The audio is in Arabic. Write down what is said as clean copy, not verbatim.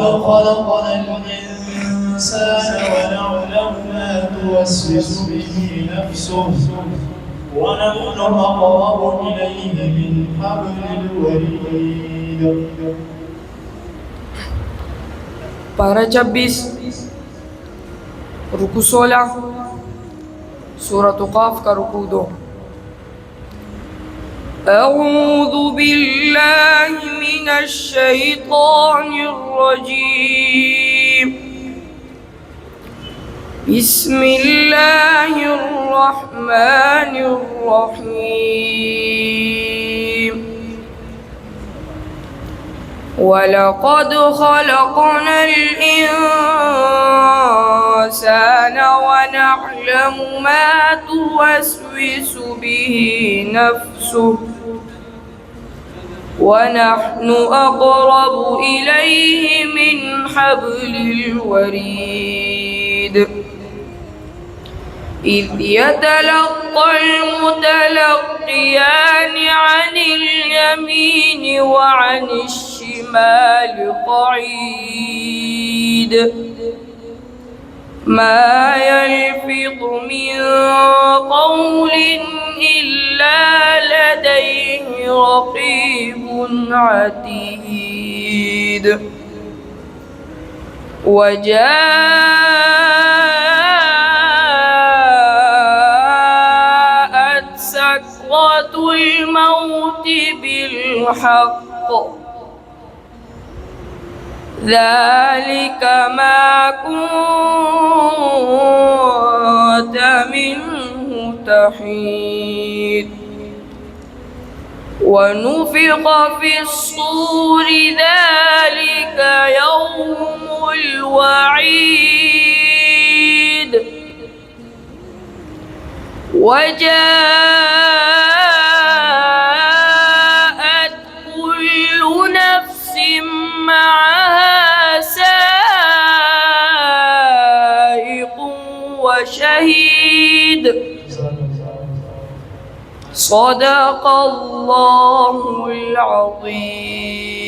خلقنا الإنسان ونعلم ما توسوس به نفسه ونحن أقرب إليه من حبل الوريد. Para 26 रुकू 16 सूरत क़ाफ का रुकू 2। أعوذ بالله من الشيطان الرجيم بسم الله الرحمن الرحيم ولقد خلقنا الإنسان ونعلم ما توسوس به نفسه ونحن أقرب إليه من حبل الوريد إذ يتلقى المتلقيان عن اليمين وعن الشمال قعيد ما يلفظ من قول إلا لديه رقيب عتيد وجاءت سكرة الموت بالحق ذلك ما كنت منه تحيد ونفخ في الصور ذلك يوم الوعيد وجاءت كل نفس معها سائق وشهيد صدق الله العظيم.